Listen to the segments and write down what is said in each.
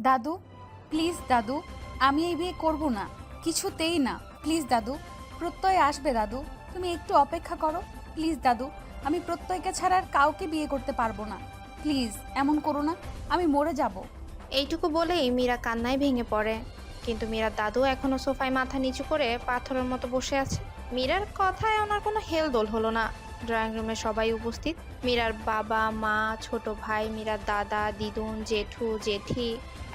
দাদু, প্লিজ দাদু, আমি এই বিয়ে করব না, কিছুতেই না। প্লিজ দাদু, প্রত্যয় আসবে দাদু, তুমি একটু অপেক্ষা করো। প্লিজ দাদু, আমি প্রত্যয়কে ছাড়া আর কাউকে বিয়ে করতে পারবো না। প্লিজ এমন করো না, আমি মরে যাব। এইটুকু বলেই মীরা কান্নায় ভেঙে পড়ে। কিন্তু মীরার দাদু এখনো সোফায় মাথা নিচু করে পাথরের মতো বসে আছে। মীরার কথায় ওনার কোনো হেলদোল হলো না। ড্রয়িং রুমে সবাই উপস্থিত। মীরার বাবা, মা, ছোট ভাই, মীরার দাদা, দিদুন, জেঠু, জেঠি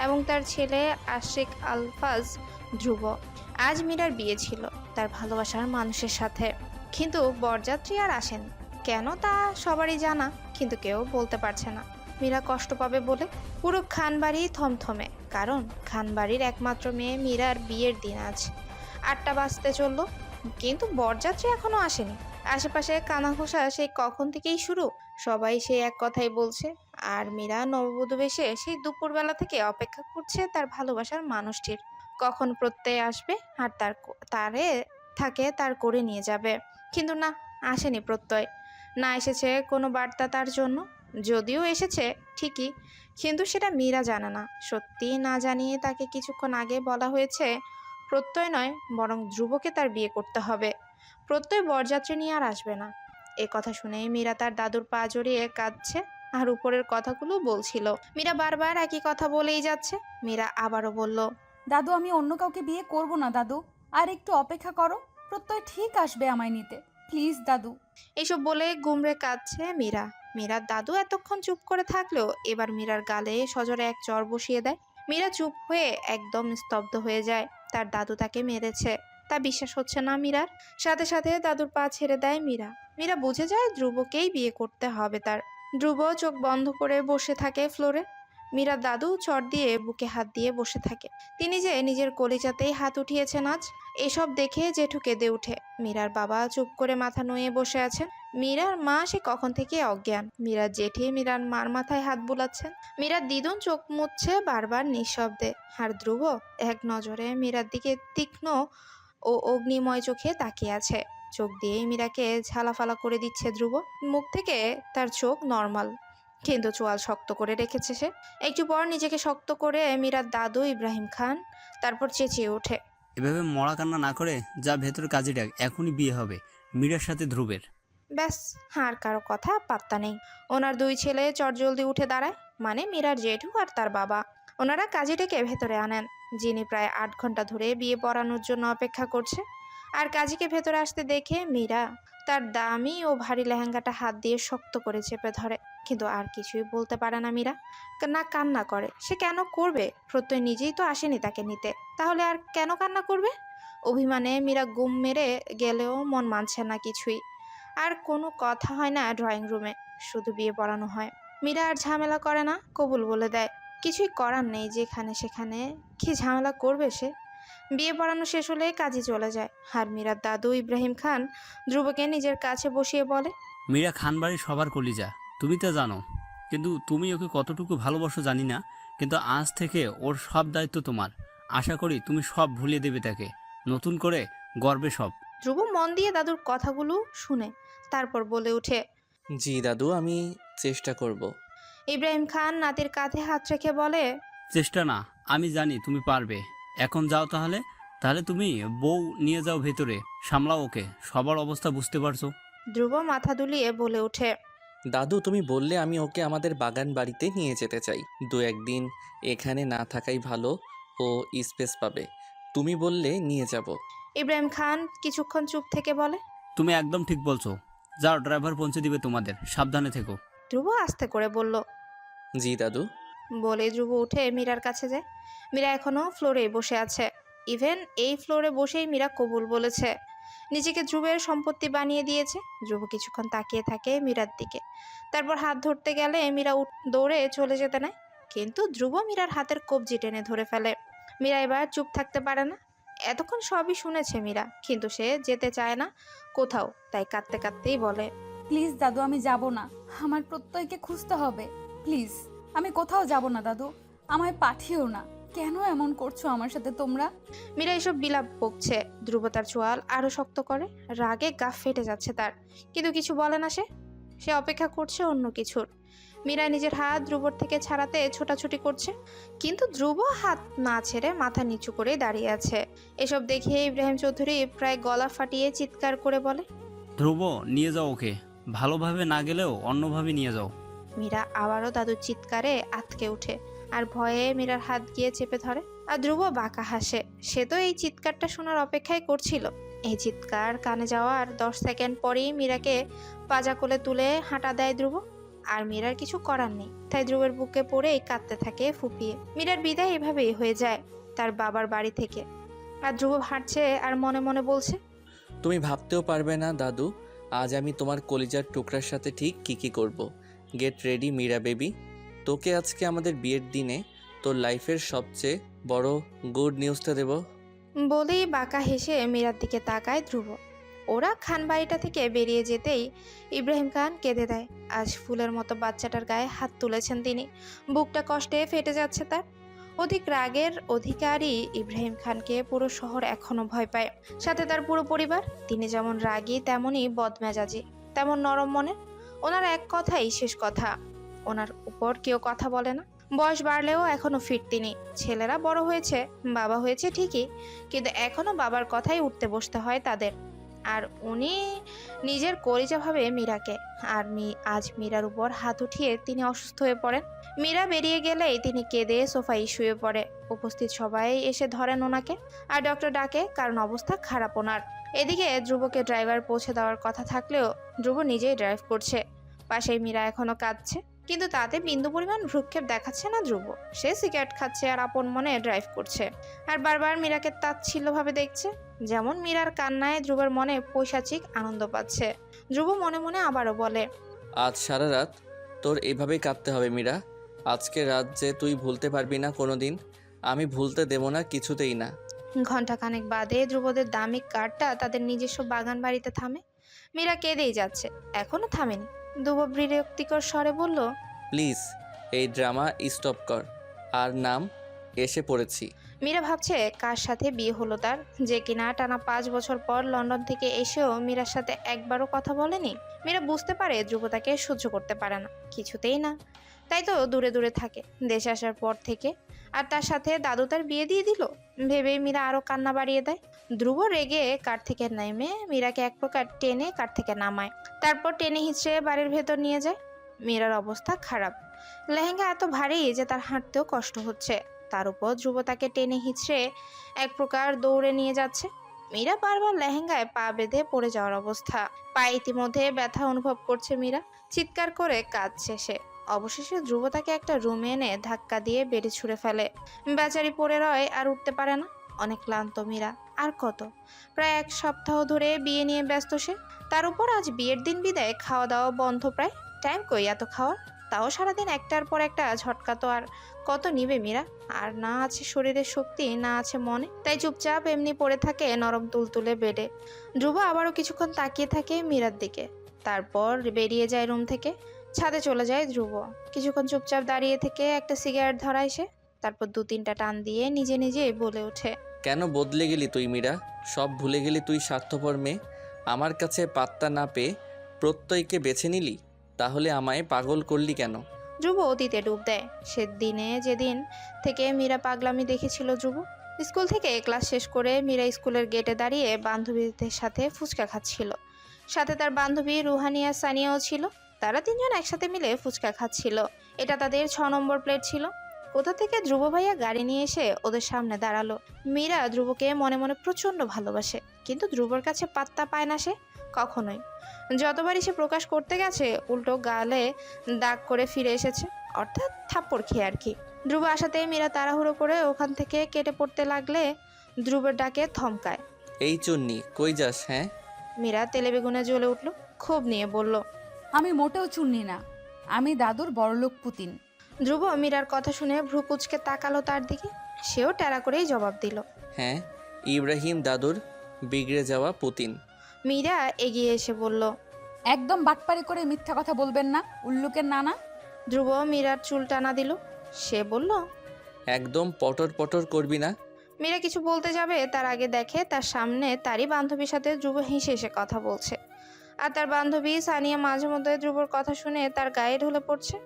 এবং তার ছেলে আশিক আলফাজ ধ্রুব। আজ মীরার বিয়ে ছিল তার ভালোবাসার মানুষের সাথে। কিন্তু বরযাত্রী আর আসেনি কেন তা সবারই জানা, কিন্তু কেউ বলতে পারছে না মীরা কষ্ট পাবে বলে। পুরো খানবাড়ি থমথমে, কারণ খানবাড়ির একমাত্র মেয়ে মীরার বিয়ের দিন আজ। 8টা বাজতে চললো, কিন্তু বরযাত্রী এখনো আসেনি। আশেপাশে কানাঘোষা সেই কখন থেকেই শুরু। সবাই সেই এক কথাই বলছে। আর মীরা নববধূ বেশে সেই দুপুরবেলা থেকে অপেক্ষা করছে তার ভালোবাসার মানুষটির কখন প্রত্যয় আসবে আর তারে থাকে তার করে নিয়ে যাবে। কিন্তু না, আসেনি প্রত্যয়। না এসেছে কোনো বার্তা তার জন্য, যদিও এসেছে ঠিকই, কিন্তু সেটা মীরা জানে না। সত্যি না জানিয়ে তাকে কিছুক্ষণ আগে বলা হয়েছে প্রত্যয় নয়, বরং ধ্রুবকে তার বিয়ে করতে হবে। প্রত্যয় বরযাত্রী নিয়ে আর আসবে না। এ কথা শুনে মীরা তার দাদুর পা জড়িয়ে কাঁদছে আর উপরের কথাগুলো বলছিল। মীরা বারবার একই কথা বলেই যাচ্ছে। মীরা আবারও বলল, দাদু, আমি অন্য কাউকে বিয়ে করব না দাদু, আর একটু অপেক্ষা করো, প্রত্যয় ঠিক আসবে আমায় নিতে। প্লিজ দাদু। এইসব বলে গুমড়ে কাঁদছে মীরা। মীরার দাদু এতক্ষণ চুপ করে থাকলেও এবার মীরার গালে সজোরে এক চড় বসিয়ে দেয়। মীরা চুপ হয়ে একদম স্তব্ধ হয়ে যায়। তার দাদু তাকে মেরেছে তা বিশ্বাস হচ্ছে না মীরার। সাথে সাথে দাদুর পা ছেড়ে দেয় মীরা। মীরা বুঝে যায় ধ্রুবকেই বিয়ে করতে হবে তার। ধ্রুব চোখ বন্ধ করে বসে থাকে ফ্লোরে। মীরার দাদু চট দিয়ে বুকে হাত দিয়ে বসে থাকে। তিনি যে নিজের কলিজাতেই হাত উঠিয়েছেন আজ। এসব দেখে জেঠু কেঁদে উঠে। মীরার বাবা চুপ করে মাথা নুয়ে বসে আছেন। মীরার মা সে কখন থেকে অজ্ঞান। মীরার জেঠি মীরার মার মাথায় হাত বুলাচ্ছেন। মীরার দিদুন চোখ মুছছে বারবার নিঃশব্দে। আর ধ্রুব এক নজরে মীরার দিকে তীক্ষ্ণ ও অগ্নিময় চোখে তাকিয়ে আছে। চোখ দিয়েই মীরাকে ঝালাফালা করে দিচ্ছে ধ্রুব। মুখ থেকে তার চোখ নর্মাল, কিন্তু চোয়াল শক্ত করে রেখেছে সে। একটু পর নিজেকে শক্ত করে মীরার দাদু ইব্রাহিম খান তারপর চেঁচিয়ে ওঠে, এভাবে মরা কান্না না করে যা ভেতরে কাজে ডাক, এখনই বিয়ে হবে মীরার সাথে ধ্রুবের। ব্যাস, আর কারো কথা পাত্তা নেই। ওনার দুই ছেলে চটজলদি উঠে দাঁড়ায়, মানে মীরার জেঠু আর তার বাবা। ওনারা কাজীটাকে ভেতরে আনেন, যিনি প্রায় 8 ঘন্টা ধরে বিয়ে পড়ানোর জন্য অপেক্ষা করছে। আর কাজীকে ভেতরে আসতে দেখে মীরা তার দামি ও ভারী লেহেঙ্গাটা হাত দিয়ে শক্ত করে চেপে ধরে। কিন্তু আর কিছুই বলতে পারে না মীরা। না কান্না করে, সে কেন করবে? প্রত্যয় নিজেই তো আসেনি তাকে নিতে, তাহলে আর কেন কান্না করবে? অভিমানে মীরা গুম মেরে গেলেও মন মানছে না কিছুই। আর কোনো কথা হয় না ড্রয়িং রুমে, শুধু বিয়ে পড়ানো হয়। মীরা আর ঝামেলা করে না, কবুল বলে দেয়। কিছুই করার নেই, যেখানে সেখানে কি ঝামেলা করবে সে। বিয়ে পড়ানো শেষ হলে কাজে চলে যায়। আর মীরার দাদু ইব্রাহিম খান ধ্রুবকে নিজের কাছে বসিয়ে বলে, মীরা খানবাড়ির সবার কলিজা, তুমি তো জানো। কিন্তু তুমি ওকে কতটুকু ভালোবাসো জানি না, কিন্তু আজ থেকে ওর সব দায়িত্ব তোমার। আশা করি তুমি সব ভুলিয়ে দেবে তাকে, নতুন করে গর্বে সব। ধ্রুব মন দিয়ে দাদুর কথাগুলো শুনে তারপর বলে ওঠে, জি দাদু, আমি চেষ্টা করব। ইব্রাহিম খান নাতির কাঁধে হাত রেখে বলে, চেষ্টা না, আমি জানি তুমি পারবে। এখন যাও তাহলে। তাহলে তুমি বউ নিয়ে যাও ভেতরে, সামলাও ওকে, সবার অবস্থা বুঝতে পারছো। ধ্রুব মাথা দুলিয়ে বলে ওঠে, দাদু, তুমি বললে আমি ওকে আমাদের বাগান বাড়িতে নিয়ে যেতে চাই। 2-1 দিন এখানে না থাকাই ভালো, ও স্পেস পাবে। তুমি বললে নিয়ে যাব। ইব্রাহিম খান কিছুক্ষণ চুপ থেকে বলে, তুমি একদম ঠিক বলছো। যাও, ড্রাইভার পৌঁছে দিবে তোমাদের, সাবধানে থেকো। ধ্রুব আস্তে করে বলল। জি দাদু। বলে ধ্রুব উঠে মীরার কাছে যায়। মীরা এখনো ফ্লোরে বসে আছে। ইভেন এই ফ্লোরে বসেই মীরা কবুল বলেছে, নিজেকে ধ্রুবের সম্পত্তি বানিয়ে দিয়েছে। ধ্রুব কিছুক্ষণ তাকিয়ে থাকে মীরার দিকে, তারপর হাত ধরতে গেলে মীরা দৌড়ে চলে যেতে নেয়। কিন্তু ধ্রুব মীরার হাতের কবজি টেনে ধরে ফেলে। মীরা এবার চুপ থাকতে পারে না। এতক্ষণ সবই শুনেছে মীরা, কিন্তু সে যেতে চায় না কোথাও, তাই কাঁদতে কাঁদতেই বলে, প্লিজ দাদু, আমি যাব না, আমার প্রত্যয়কে খুঁজতে হবে। প্লিজ, আমি কোথাও যাব না দাদু, আমায় পাঠিও না। কেন এমন করছো আমার সাথে তোমরা? মীরা এসব বিলাপ বকছে। ধ্রুব তার চোয়াল আরো শক্ত করে, রাগে গা ফেটে যাচ্ছে তার, কিন্তু কিছু বলে না সে। সে অপেক্ষা করছে অন্য কিছুর। মীরা নিজের হাত ধ্রুবর থেকে ছাড়াতে ছোটাছুটি করছে, কিন্তু ধ্রুব হাত না ছেড়ে মাথা নিচু করে দাঁড়িয়ে আছে। এসব দেখে ইব্রাহিম চৌধুরী প্রায় গলা ফাটিয়ে চিৎকার করে বলে, ধ্রুব, নিয়ে যাও ওকে, ভালোভাবে না গেলেও অন্যভাবে নিয়ে যাও। মীরা আবারও দাদুর চিৎকারে আঁতকে ওঠে আর ভয়ে মীরার হাত গিয়ে চেপে ধরে। আর ধ্রুব বাঁকা হাসে। সে তো এই চিৎকারটা শোনার অপেক্ষাই করছিল। এই চিৎকার কানে যাওয়ার 10 সেকেন্ড পরেই মীরাকে পাজা কোলে তুলে হাঁটা দেয় ধ্রুব। আর মীরার কিছু করার নেই, তাই ধ্রুবের বুকে পড়েই কাঁদতে থাকে ফুপিয়ে। মীরার বিদায় এভাবেই হয়ে যায় তার বাবার বাড়ি থেকে। আর ধ্রুব হাঁটছে আর মনে মনে বলছে, তুমি ভাবতেও পারবে না দাদু, আজ আমি তোমার কলিজার টুকরার সাথে ঠিক কী করব। গেট রেডি মীরা বেবি, তোকে আজকে আমাদের বিয়ের দিনে তোর লাইফের সবচেয়ে বড় গুড নিউজটা দেব। বলেই বাঁকা হেসে মীরার দিকে তাকায় ধ্রুব। ওরা খান বাড়িটা থেকে বেরিয়ে যেতেই ইব্রাহিম খান কেঁদে দেয়। আজ ফুলের মতো বাচ্চাটার গায়ে হাত তুলেছেন তিনি। বুকটা কষ্টে ফেটে যাচ্ছে তার। অধিক রাগের অধিকারী ইব্রাহিম খানকে পুরো শহর এখনো ভয় পায়, সাথে তার পুরো পরিবার। তিনি যেমন রাগী তেমনই বদমেজাজি, তেমন নরম মনের। ওনার এক কথাই শেষ কথা, ওনার উপর কেউ কথা বলে না। বয়স বাড়লেও এখনো ফিট তিনি। ছেলেরা বড় হয়েছে, বাবা হয়েছে ঠিকই, কিন্তু এখনো বাবার কথাই উঠতে বসতে হয় তাদের। আর উনি নিজের কলিজা ভাবে মীরাকে। আর আজ মীরার উপর হাত উঠিয়ে তিনি অসুস্থ হয়ে পড়েন। মীরা বেরিয়ে গেলেই তিনি কেঁদে সোফায় শুয়ে পড়ে। উপস্থিত সবাই এসে ধরেন ওনাকে আর ডক্টর ডাকে, কারণ অবস্থা খারাপ ওনার। এদিকে ধ্রুবকে ড্রাইভার পৌঁছে দেওয়ার কথা থাকলেও ধ্রুব নিজেই ড্রাইভ করছে। পাশেই মীরা এখনো কাঁদছে, কিন্তু তাতে বিন্দু পরিমাণ ভ্রুক্ষেপ দেখাচ্ছে না ধ্রুব। সে সিগারেট খাচ্ছে আর আপন মনে ড্রাইভ করছে, আর বারবার মীরাকে তাচ্ছিল্যভাবে দেখছে, যেমন মীরার কান্নায় ধ্রুবের মনে পৈশাচিক আনন্দ পাচ্ছে। ধ্রুব মনে মনে আবারও বলে, আজ সারা রাত তোর এভাবেই কাঁদতে হবে মীরা। আজকে রাত যে তুই ভুলতে পারবি না কোনো দিন, আমি ভুলতে দেব না কিছুতেই না। ঘণ্টাখানেক বাদে ধ্রুবদের দামি কারটা তাদের নিজস্ব বাগান বাড়িতে থামে। মীরা কেঁদেই যাচ্ছে, এখনো থামেনি। ধ্রুব বিরক্তিকর স্বরে বলল, প্লিজ এই ড্রামা স্টপ কর। আর নাম, এসে পড়েছি। মীরা ভাবছে কার সাথে বিয়ে হলো তার, যে কিনা টানা 5 বছর পর লন্ডন থেকে এসেও মীরার সাথে একবারও কথা বলেনি। মীরা বুঝতে পারে ধ্রুব তাকে সহ্য করতে পারে না, কিছুতেই না। তাই তো দূরে দূরে থাকে দেশে আসার পর থেকে। আর তার সাথে দাদু তার বিয়ে দিয়ে দিল ভেবেই মীরা আরো কান্না বাড়িয়ে দেয়। ধ্রুব রেগে কার থেকে নেমে মীরাকে এক প্রকার টেনে কার থেকে নামায়, তারপর টেনে হিঁচড়ে বাড়ির ভেতর নিয়ে যায়। মীরার অবস্থা খারাপ। লেহেঙ্গা এত ভারী যে তার হাঁটতেও কষ্ট হচ্ছে। তার উপর ধ্রুব তাকে টেনে হিঁচড়ে এক প্রকার দৌড়ে নিয়ে যাচ্ছে। মীরা বারবার লেহেঙ্গায় পা বেঁধে পড়ে যাওয়ার অবস্থা। পায়ে ইতিমধ্যে ব্যথা অনুভব করছে মীরা। চিৎকার করে কাঁদছে সে। অবশেষে ধ্রুব তাকে একটা রুমে এনে ধাক্কা দিয়ে বেডে ছুঁড়ে ফেলে। বেচারি পড়ে রয় আর উঠতে পারে না। অনেক ক্লান্ত মীরা। আর কত, প্রায় 1 সপ্তাহ ধরে বিয়ে নিয়ে ব্যস্ত সে। তার উপর আজ বিয়ের দিন বিদায়, খাওয়া দাওয়া বন্ধ প্রায়। টাইম কই এত খাওয়ার? তাও সারাদিন একটার পর একটা ঝটকা তো আর কত নিবে মীরা। আর না আছে শরীরের শক্তি, না আছে মনে। তাই চুপচাপ এমনি পড়ে থাকে নরম তুলতুলে বেডে। ধ্রুব আবারও কিছুক্ষণ তাকিয়ে থাকে মীরার দিকে, তারপর বেরিয়ে যায় রুম থেকে। ছাদে চলে যায় ধ্রুব। কিছুক্ষণ চুপচাপ দাঁড়িয়ে থেকে একটা সিগারেট ধরায় সে। তারপর 2-3টা টান দিয়ে নিজে নিজেই বলে ওঠে, কেন বদলে গেলি তুই মীরা? সব ভুলে গেলি তুই স্বার্থপর মেয়ে? আমার কাছে পাত্তা না পেয়ে প্রত্যয়কে বেছে নিলি? তাহলে আমায় পাগল করলি কেন? ধ্রুব অতীতে ডুব দেয়। সেদিনে যেদিন থেকে মীরা পাগলামি দেখেছিল ধ্রুব। স্কুল থেকে ক্লাস শেষ করে মীরা স্কুলের গেটে দাঁড়িয়ে বান্ধবীদের সাথে ফুচকা খাচ্ছিল। সাথে তার বান্ধবী রুহানিয়া সানিয়াও ছিল। তারা 3 জন একসাথে মিলে ফুচকা খাচ্ছিল। এটা তাদের 6 নম্বর প্লেট ছিল। কোথা থেকে ধ্রুব ভাইয়া গাড়ি নিয়ে এসে ওদের সামনে দাঁড়ালো। মীরা ধ্রুবকে মনে মনে প্রচণ্ড ভালোবাসে, কিন্তু ধ্রুবর কাছে পাত্তা পায় না সে কখনোই। যতবারই সে প্রকাশ করতে গেছে, উল্টো গালে দাগ করে ফিরে এসেছে, অর্থাৎ থাপ্পড় খেয়ে আর কি। ধ্রুব আসাতে মীরা তাড়াহুড়ো করে ওখান থেকে কেটে পড়তে লাগলে ধ্রুবের ডাকে থমকায়। এই চুন্নি কই যাস? হ্যাঁ, মীরা তেলে বেগুনে জ্বলে উঠল, ক্ষোভ নিয়ে বলল, আমি মোটেও চুন্নি না, আমি দাদুর বড়লোক পুতিন। ধ্রুব মীরার কথা শুনে ভ্রু কুচকে তাকালো তার দিকে। সেও টেরা করেই জবাব দিল, হ্যাঁ, ইব্রাহিম দাদুর বিগড়ে যাওয়া পুতিন। মীরা এগিয়ে এসে বলল, একদম বাটপারি করে মিথ্যা কথা বলবেন না, উল্লুকের নানা। ধ্রুব মীরার চুল টানা দিল। সে বলল, একদম পটর পটর করবি না। মীরা কিছু বলতে যাবে তার আগে দেখে তার সামনে তারই বান্ধবীর সাথে ধ্রুব হেসে হেসে কথা বলছে। আর তার বান্ধবী সানিয়া মাঝে মধ্যে ধ্রুবর কথা শুনে তার গায়ে ঢলে পড়ছে।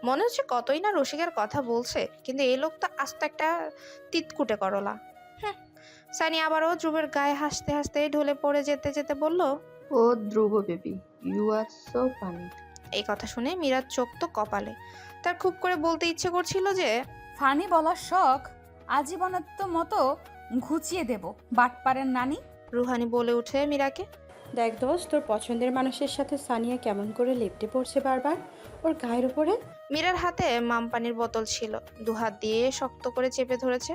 মনে হচ্ছে কতই না রসিকের কথা বলছে, কিন্তু এই লোক তো আস্ত একটা তিতকুটে করলা। হুম। সানি আবারও ধ্রুবের গায়ে হাসতে হাসতে ঢলে পড়ে যেতে যেতে বলল, ও Dhruv baby, you are so funny. এই কথা শুনে মীরার চোখ তো কপালে। তার খুব করে বলতে ইচ্ছে করছিল যে ফানি বলার শখ আজীবনের মতো ঘুচিয়ে দেব বাটপারের নানি। রুহানি বলে উঠে মীরাকে, দেখ দোস্ত, তোর পছন্দের মানুষের সাথে সানিয়া কেমন করে লেপটে পড়ছে বারবার ওর গায়ের উপরে। মীরার হাতে মামপানির বোতল ছিল, দুহাত দিয়ে শক্ত করে চেপে ধরেছে।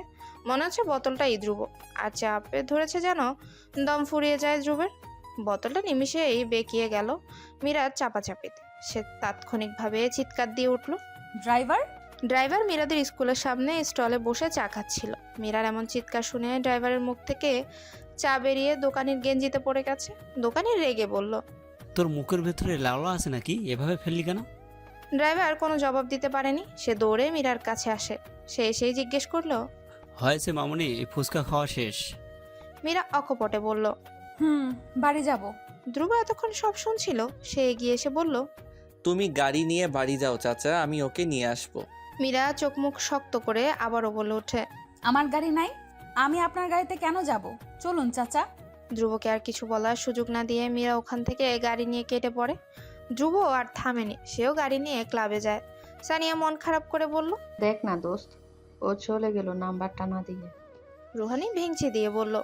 মনে হচ্ছে বোতলটা ধ্রুব, আর চাপে ধরেছে যেন দম ফুরিয়ে যায় ধ্রুবের। বোতলটা নিমিষেই বেঁকিয়ে গেল মীরার চাপাচাপিতে। সে তাৎক্ষণিকভাবে চিৎকার দিয়ে উঠল। ড্রাইভার! ড্রাইভার মীরাদের স্কুলের সামনে স্টলে বসে চা খাচ্ছিল। মীরার এমন চিৎকার শুনে ড্রাইভারের মুখ থেকে চা বেরিয়ে দোকানির গেঞ্জিতে পড়ে গেছে। দোকানি রেগে বলল, তোর মুখের ভেতরে লাউলা আছে নাকি? এভাবে ফেললি কেন? ড্রাইভার কোনো জবাব দিতে পারেনি। সে দৌড়ে মীরার কাছে আসে। সে এসেই জিজ্ঞেস করলো, হয়েছে মামুনি, এই ফুচকা খাওয়া শেষ। মীরা অকপটে বলল। বাড়ি যাব। ধ্রুব এতক্ষণ সব শুনছিল। সে এগিয়ে এসে বলল, তুমি গাড়ি নিয়ে বাড়ি যাও চাচা, আমি ওকে নিয়ে আসবো। মীরা চোখ মুখ শক্ত করে আবারও বলে ওঠে, আমার গাড়ি নাই, আমি আপনার গাড়িতে কেন যাব? চলুন চাচা। ধ্রুবকে আর কিছু বলার সুযোগ না দিয়ে মীরা ওখান থেকে গাড়ি নিয়ে কেটে পড়ে। ধ্রুব আর থামেনি, সেও গাড়ি নিয়ে ক্লাবে যায়। সানিয়া মন খারাপ করে বলল, দেখ না দোস্ত, ও চলে গেল নাম্বারটা না দিয়ে। রুহানি ভেঙচি দিয়ে বলল।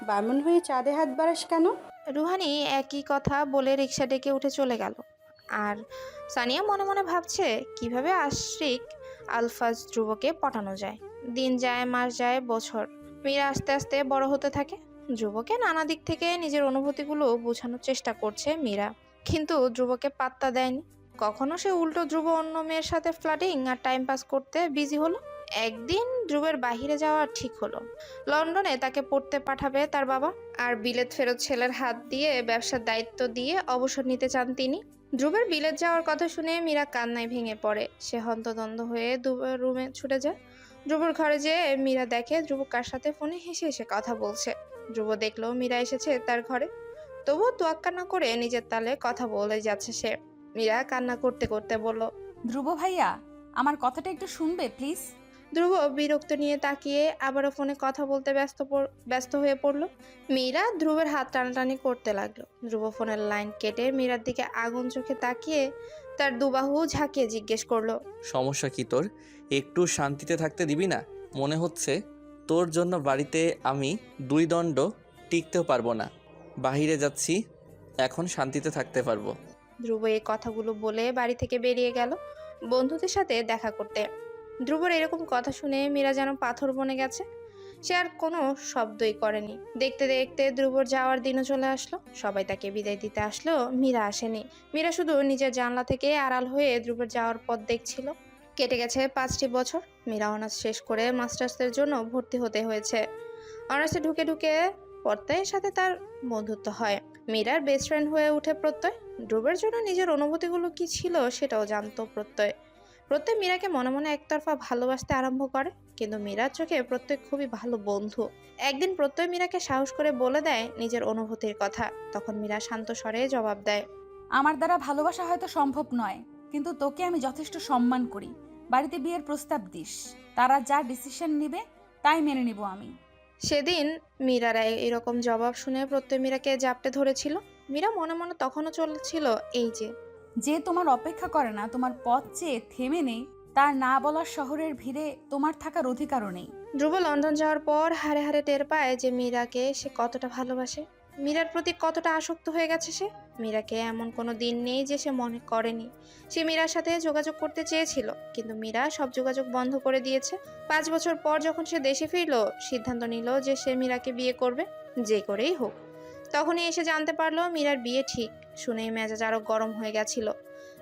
বামন হয়ে চাঁদে হাত বাড়াস কেন? রুহানি একই কথা বলে রিক্সা ডেকে উঠে চলে গেল। আর সানিয়া মনে মনে ভাবছে কিভাবে আশরিক আলফাজ ধ্রুবকে পটানো যায়। দিন যায়, মাস যায়, বছর। মীরা আস্তে আস্তে বড় হতে থাকে। ধ্রুবকে নানা দিক থেকে নিজের অনুভূতিগুলো বোঝানোর চেষ্টা করছে মীরা, কিন্তু ধ্রুবকে পাত্তা দেয়নি। কখনো সে উল্টো ধ্রুব অন্য মেয়ের সাথে ফ্লার্টিং আর টাইম পাস করতে বিজি হলো। একদিন ধ্রুবের বাহিরে যাওয়া ঠিক হলো। লন্ডনে তাকে পড়তে পাঠাবে তার বাবা, আর বিলেত ফেরত ছেলের হাত দিয়ে ব্যবসার দায়িত্ব দিয়ে অবসর নিতে চান তিনি। ধ্রুবের বিলেত যাওয়ার কথা শুনে মীরা কান্নায় ভেঙে পড়ে। সে হন্তদন্ত হয়ে ধ্রুবের রুমে ছুটে যায়। ধ্রুবর ঘরে যেয়ে মীরা দেখে ধ্রুব কার সাথে ফোনে হেসে হেসে কথা বলছে। ধ্রুব দেখলো মীরা এসেছে তার ঘরে, তবুও তোয়াক্কা না করে নিজের তালে কথা বলে যাচ্ছে সে। মীরা কান্না করতে করতে বলল, ধ্রুব ভাইয়া, আমার কথাটা একটু শুনবে প্লিজ? ধ্রুব বিরক্ত নিয়ে তাকিয়ে আবারও ফোনে কথা বলতে ব্যস্ত হয়ে পড়ল। মীরা ধ্রুবের হাত টানাটানি করতে লাগলো। ধ্রুব ফোনের লাইন কেটে মীরার দিকে আগুন চোখে তাকিয়ে তার দুবাহু ঝাঁকিয়ে জিজ্ঞেস করলো, সমস্যা কি তোর? একটু শান্তিতে থাকতে দিবি না? মনে হচ্ছে তোর জন্য বাড়িতে আমি 2 দণ্ড টিকতেও পারবো না। বাহিরে যাচ্ছি, এখন শান্তিতে থাকতে পারবো। ধ্রুব এই কথাগুলো বলে বাড়ি থেকে বেরিয়ে গেল বন্ধুদের সাথে দেখা করতে। ধ্রুবর এরকম কথা শুনে মীরা যেন পাথর বনে গেছে। সে আর কোনো শব্দই করেনি। দেখতে দেখতে ধ্রুবর যাওয়ার দিনও চলে আসলো। সবাই তাকে বিদায় দিতে আসলো, মীরা আসেনি। মীরা শুধু নিজের জানলা থেকে আড়াল হয়ে ধ্রুবর যাওয়ার পথ দেখছিল। কেটে গেছে 5টি বছর। মীরা অনার্স শেষ করে মাস্টার্সের জন্য ভর্তি হতে হয়েছে। অনার্সে ঢুকে ঢুকে প্রত্যয়ের সাথে তার বন্ধুত্ব হয়। মীরার বেস্ট ফ্রেন্ড হয়ে উঠে প্রত্যয়। ধ্রুবের জন্য নিজের অনুভূতিগুলো কি ছিল সেটাও জানতো প্রত্যয়। প্রত্যয় মীরাকে মনে মনে একতরফা ভালোবাসতে আরম্ভ করে, কিন্তু মীরার চোখে প্রত্যয় খুবই ভালো বন্ধু। একদিন প্রত্যয় মীরাকে সাহস করে বলে দেয় নিজের অনুভূতির কথা। তখন মীরা শান্ত স্বরে জবাব দেয়, আমার দ্বারা ভালোবাসা হয়তো সম্ভব নয়, কিন্তু তোকে আমি যথেষ্ট সম্মান করি। বাড়িতে বিয়ের প্রস্তাব দিস, তারা যা ডিসিশন নিবে তাই মেনে নিব আমি। সেদিন মীরার এরকম জবাব শুনে প্রত্যয় মীরাকে জাপটে ধরেছিল। মীরা মনে মনে তখনও চলছিল, এই যে তোমার অপেক্ষা করে না, তোমার পথ চেয়ে থেমে নেই, তার না বলার শহরের ভিড়ে তোমার থাকার অধিকারও নেই। ধ্রুব লন্ডন যাওয়ার পর হারে হারে টের পায় যে মীরাকে সে কতটা ভালোবাসে, মীরার প্রতি কতটা আসক্ত হয়ে গেছে সে। মীরাকে এমন কোনো দিন নেই যে সে মনে করেনি। সে মীরার সাথে যোগাযোগ করতে চেয়েছিল, কিন্তু মীরা সব যোগাযোগ বন্ধ করে দিয়েছে। 5 বছর পর যখন সে দেশে ফিরল, সিদ্ধান্ত নিল যে সে মীরাকে বিয়ে করবে, যে করেই হোক। তখনই এসে জানতে পারলো মীরার বিয়ে ঠিক। শুনেই মেজাজ আরো গরম হয়ে গেছিল।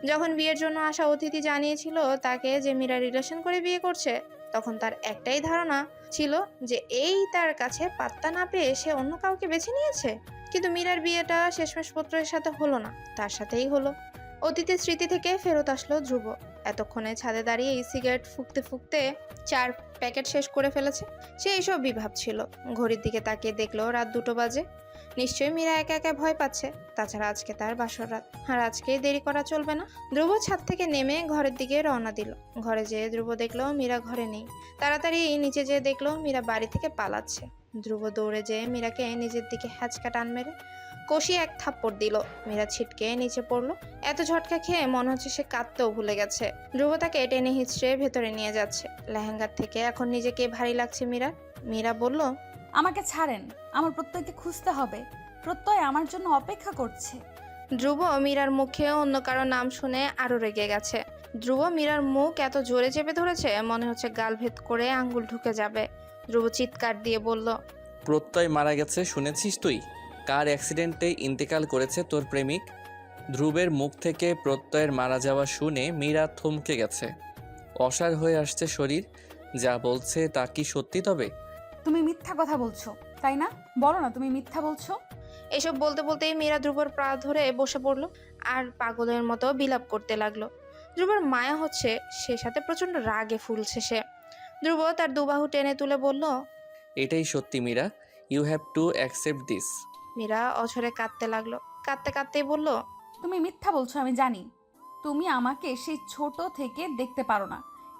যখন বিয়ের জন্য আসা অতিথি জানিয়েছিল তাকে যে মীরা রিলেশন করে বিয়ে করছে, তখন তার একটাই ধারণা ছিল যে এই তার কাছে পাত্তা না পেয়ে সে অন্য কাউকে বেছে নিয়েছে। কিন্তু মীরার বিয়েটা শেষমেশ পুত্রের সাথে হলো না, তার সাথেই হলো। অতীতের স্মৃতি থেকে ফেরত আসলো ধ্রুব। এতক্ষণে ছাদে দাঁড়িয়ে সিগারেট ফুঁকতে ফুঁকতে 4 প্যাকেট শেষ করে ফেলেছে। সে এইসবই ভাবছিল। ঘড়ির দিকে তাকিয়ে দেখলো রাত 2টো বাজে। নিশ্চয়ই মীরা একা একা ভয় পাচ্ছে। তাছাড়া আজকে তার বাসর রাত, আর আজকেই দেরি করা চলবে না। ধ্রুব ছাদ থেকে নেমে ঘরের দিকে রওনা দিল। ঘরে যেয়ে ধ্রুব দেখলো মীরা ঘরে নেই। তাড়াতাড়ি নিচে যেয়ে দেখলো মীরা বাড়ি থেকে পালাচ্ছে। ধ্রুব দৌড়ে যেয়ে মীরাকে নিজের দিকে হ্যাচকা টান মেরে কষিয়ে এক থাপ্পড় দিল। মীরা ছিটকে নিচে পড়লো। এত ঝটকা খেয়ে মনে হচ্ছে সে কাঁদতেও ভুলে গেছে। ধ্রুব তাকে টেনে হিঁচড়ে ভেতরে নিয়ে যাচ্ছে। লেহেঙ্গার থেকে এখন নিজেকে ভারী লাগছে মীরার। মীরা বলল, আমাকে ছাড়েন, আমার প্রত্যয়কে খুঁজতে হবে। প্রত্যয় আমার জন্য অপেক্ষা করছে। ধ্রুব মীরার মুখে অন্য কারো নাম শুনে আরো রেগে গেছে। ধ্রুব মীরার মুখ এত জোরে চেপে ধরেছে মনে হচ্ছে গাল ভেদ করে আঙ্গুল ঢুকে যাবে। ধ্রুব চিৎকার দিয়ে বলল, প্রত্যয় মারা গেছে শুনেছিস তুই? কার অ্যাক্সিডেন্টে ইন্তেকাল করেছে তোর প্রেমিক? ধ্রুবের মুখ থেকে প্রত্যয়ের মারা যাওয়া শুনে মীরা থমকে গেছে। অসাড় হয়ে আসছে শরীর। যা বলছে তা কি সত্যি তবে? তুমি মিথ্যা কথা বলছো, তাই না? বলো না তুমি মিথ্যা বলছো। এসব বলতে বলতেই মীরা ধ্রুবর পা ধরে বসে পড়লো আর পাগলের মতো বিলাপ করতে লাগলো। ধ্রুবর মায়া হচ্ছে, সে সাথে প্রচন্ড রাগে ফুলছে সে। ধ্রুব তার দুবাহু টেনে তুলে বলল, এটাই সত্যি Meera. You have to accept this. Meera অঝরে কাঁদতে লাগলো। কাঁদতে কাঁদতেই বলল, তুমি মিথ্যা বলছো, আমি জানি। তুমি আমাকে সেই ছোট থেকে দেখতে পারো না,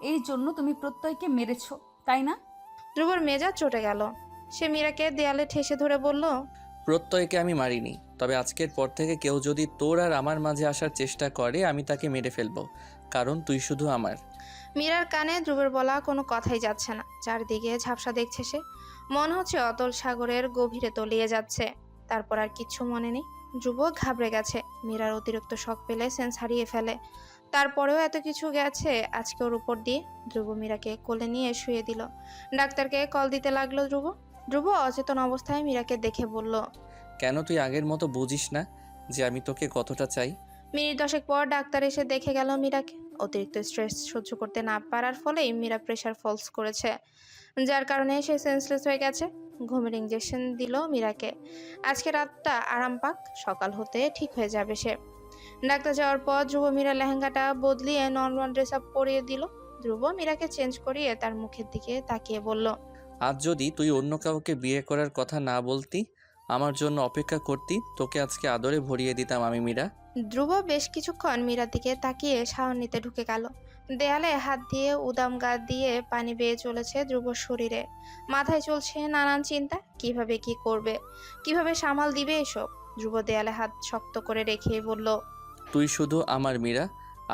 এই জন্য তুমি প্রত্যয়কে মেরেছো, তাই না? ধ্রুবর মেজাজ চটে গেল। সে মীরাকে দেয়ালে ঠেসে ধরে বলল, প্রত্যয়কে আমি মারিনি, তবে আজকের পর থেকে কেউ যদি তোর আর আমার মাঝে আসার চেষ্টা করে আমি তাকে মেরে ফেলবো, কারণ তুই শুধু আমার। মীরার কানে ধ্রুবের বলা কোনো কথাই যাচ্ছে না। চারদিকে ঝাপসা দেখছে সে। মনে হচ্ছে অতল সাগরের গভীরে তলিয়ে যাচ্ছে। তারপর আর কিচ্ছু মনে নেই। ধ্রুব ঘাবড়ে গেছে। মীরার অতিরিক্ত শক পেলে সেন্স হারিয়ে ফেলে। তারপরেও এত কিছু গেছে আজকে ওর উপর দিয়ে। ধ্রুব মীরাকে কোলে নিয়ে শুয়ে দিল। ডাক্তারকে কল দিতে লাগলো ধ্রুব। ধ্রুব অচেতন অবস্থায় মীরাকে দেখে বলল, কেন তুই আগের মতো বুঝিস না যে আমি তোকে কতটা চাই? মিনিট 10 পর ডাক্তার এসে দেখে গেল মীরাকে। অতিরিক্ত স্ট্রেস সহ্য করতে না পারার ফলেই মীরা প্রেশার ফলস করেছে, যার কারণে সে সেন্সলেস হয়ে গেছে। ঘুমের ইঞ্জেকশন দিল মীরাকে। আজকে রাতটা আরাম পাক, সকাল হতে ঠিক হয়ে যাবে সে। ডাক্তার যাওয়ার পর ধ্রুব মীরা লেহেঙ্গাটা বদলিয়ে নর্মাল ড্রেস আপ পরিয়ে দিল। ধ্রুব মীরাকে চেঞ্জ করিয়ে তার মুখের দিকে তাকিয়ে বলল, আজ যদি তুই অন্য কাউকে বিয়ে করার কথা না বলতি, আমার জন্য অপেক্ষা করতি, তোকে আজকে আদরে ভরিয়ে দিতাম আমি মীরা। ধ্রুব বেশ কিছুক্ষণ মীরার দিকে তাকিয়ে শাওয়ার নিতে ঢুকে গেল। দেয়ালে হাত দিয়ে উদাম গা দিয়ে পানি বেয়ে চলেছে ধ্রুবর শরীরে। মাথায় চলছে নানান চিন্তা, কিভাবে কি করবে, কিভাবে সামাল দিবে এসব। ধ্রুব দেয়ালে হাত শক্ত করে রেখে বলল, তুই শুধু আমার মীরা,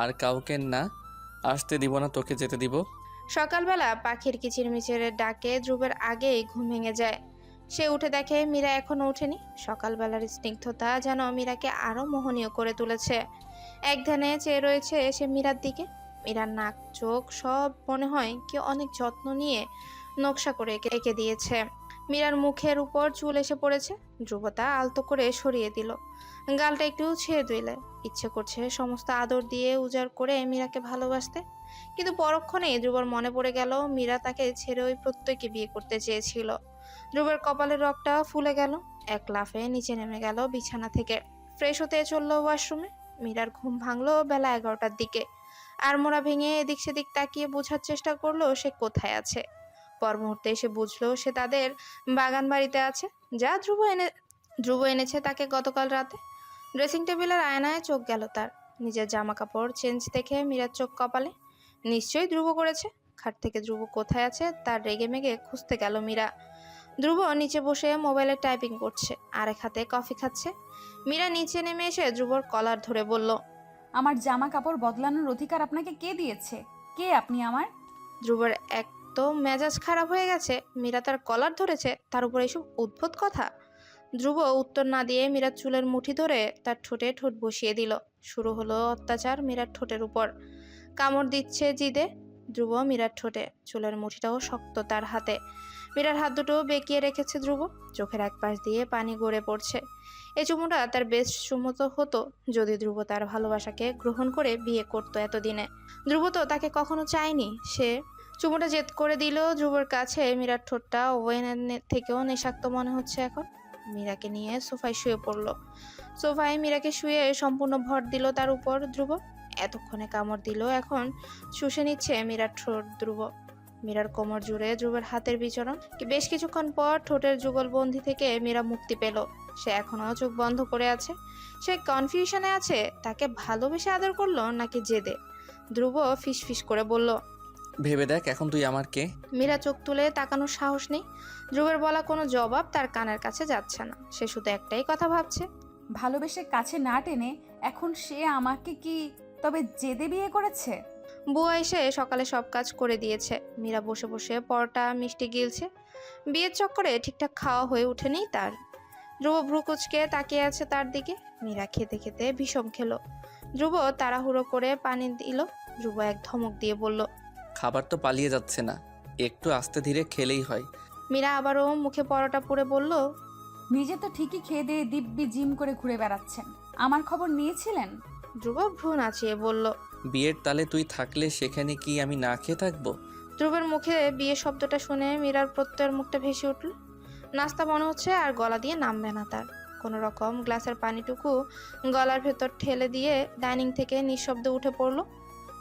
আর কাউকে না আসতে দিব না, তোকে যেতে দিব। সকালবেলা পাখির কিচিরমিচির ডাকে ধ্রুবের আগেই ঘুম ভেঙে যায়। সে উঠে দেখে মীরা এখনো ওঠেনি। সকালবেলার স্নিগ্ধতা যেন মীরাকে আরো মোহনীয় করে তুলেছে। এক ধ্যানে চেয়ে রয়েছে সে মীরার দিকে। মীরার নাক চোখ সব মনে হয় কেউ অনেক যত্ন নিয়ে নকশা করে এঁকে দিয়েছে। মীরার মুখের উপর চুল এসে পড়েছে। ধ্রুব তা আলতো করে সরিয়ে দিল। গালটা একটু ছেড়ে দিলে ইচ্ছে করছে সমস্ত আদর দিয়ে উজাড় করে মীরাকে ভালোবাসতে। কিন্তু পরক্ষণেই ধ্রুবর মনে পড়ে গেল মীরা তাকে ছেড়ে ওই প্রত্যয়কে বিয়ে করতে চেয়েছিল। ধ্রুবের কপালের রগটা ফুলে গেল। এক লাফে নিচে নেমে গেল বিছানা থেকে। ফ্রেশ হতে চললো ওয়াশরুমে। মীরার ঘুম ভাঙলো বেলা 11টার দিকে। আর মোড়া ভেঙে এদিক সেদিক তাকিয়ে বোঝার চেষ্টা করলো সে কোথায় আছে। পর মুহূর্তে এসে বুঝলো সে তাদের বাগান বাড়িতে আছে, যা ধ্রুব এনেছে তাকে গতকাল রাতে। ড্রেসিং টেবিলের আয়নায় চোখ গেল তার। নিজের জামা কাপড় চেঞ্জ দেখে মীরার চোখ কপালে। নিশ্চয়ই ধ্রুব করেছে। খাট থেকে ধ্রুব কোথায় আছে তার রেগে মেগে খুঁজতে গেল মীরা। ধ্রুব নিচে বসে মোবাইলে টাইপিং করছে, আরেক হাতে কফি খাচ্ছে। মীরা নিচে নেমে এসে ধ্রুবর কলার ধরে বলল, আমার জামা কাপড় বদলানোর অধিকার আপনাকে কে দিয়েছে? কে আপনি আমার? ধ্রুবর এক তো মেজাজ খারাপ হয়ে গেছে। মীরা তার কলার ধরেছে, তার উপর এইসব উদ্ভট কথা। ধ্রুব উত্তর না দিয়ে মীরার চুলের মুঠি ধরে তার ঠোঁটে ঠোঁট বসিয়ে দিল। শুরু হলো অত্যাচার মীরার ঠোঁটের উপর। কামড় দিচ্ছে জিদে ধ্রুব মীরার ঠোঁটে। চুলের মুঠিটাও শক্ত তার হাতে। মীরার হাত দুটো বেঁকিয়ে রেখেছে ধ্রুব। চোখের এক পাশ দিয়ে পানি গড়ে পড়ছে। এই চুমুটা তার বেশ সুমতো হতো যদি ধ্রুব তার ভালোবাসাকে গ্রহণ করে বিয়ে করতো এতদিনে। ধ্রুব তো তাকে কখনো চায়নি। সে চুমুটা জেদ করে দিল ধ্রুবর কাছে। মীরার ঠোঁটটা ওয়েনের থেকেও নেশাক্ত মনে হচ্ছে এখন। মীরাকে নিয়ে সোফায় শুয়ে পড়লো। সোফায় মীরাকে শুয়ে সম্পূর্ণ ভর দিল তার উপর ধ্রুব। এতক্ষণে কামড় দিল, এখন শুষে নিচ্ছে মীরার ঠোঁট ধ্রুব। মীরার কোমর জুড়ে ধ্রুবের হাতের বিচরণ। বেশ কিছুক্ষণ পর ঠোঁটের যুগলবন্দি থেকে মীরা মুক্তি পেল। সে এখনো চোখ বন্ধ করে আছে। সে কনফিউশনে আছে, তাকে ভালোবেসে আদর করলো নাকি জেদে। ধ্রুব ফিসফিস করে বলল, ভেবে দেখ এখন তুই আমার কে। মীরা চোখ তুলে তাকানোর সাহস নেই। ধ্রুবের বলা কোনো জবাব তার কানের কাছে যাচ্ছে না। সে শুধু একটাই কথা ভাবছে। ভালোবেসে কাছে না টেনে এখন সে আমাকে কি তবে জেদে বিয়ে করেছে? বুয়া এসে সকালে সব কাজ করে দিয়েছে। মীরা বসে বসে পরোটা মিষ্টি গিলছে। বিয়ের চক্করে ঠিকঠাক খাওয়া হয়ে ওঠেনি তার। ধ্রুব ভ্রু কুচকে তাকিয়ে আছে তার দিকে। মীরা খেতে খেতে বিষম খেলো। ধ্রুব তাড়াহুড়ো করে পানি দিল। ধ্রুব এক ধমক দিয়ে বলল, খাবার তো পালিয়ে যাচ্ছে না, একটু আস্তে ধীরে খেলেই হয়। মীরা আবারও মুখে পরোটা পুরে বলল, নিজে তো ঠিকই খেয়ে দিয়ে দিব্যি জিম করে ঘুরে বেড়াচ্ছেন, আমার খবর নিয়েছিলেন? ধ্রুব ভ্রু নাচিয়ে বলল। বিয়ের তালে তুই থাকলে সেখানে কি আমি না খেয়ে থাকবো? ধ্রুবের মুখে বিয়ে শব্দটা শুনে মীরার প্রত্যয়ের মুখটা ভেসে উঠল। নাস্তা মনে হচ্ছে আর গলা দিয়ে নামবে না তার। কোনো রকম গ্লাসের পানিটুকু গলার ভেতর ঠেলে দিয়ে ডাইনিং থেকে নিঃশব্দে উঠে পড়লো।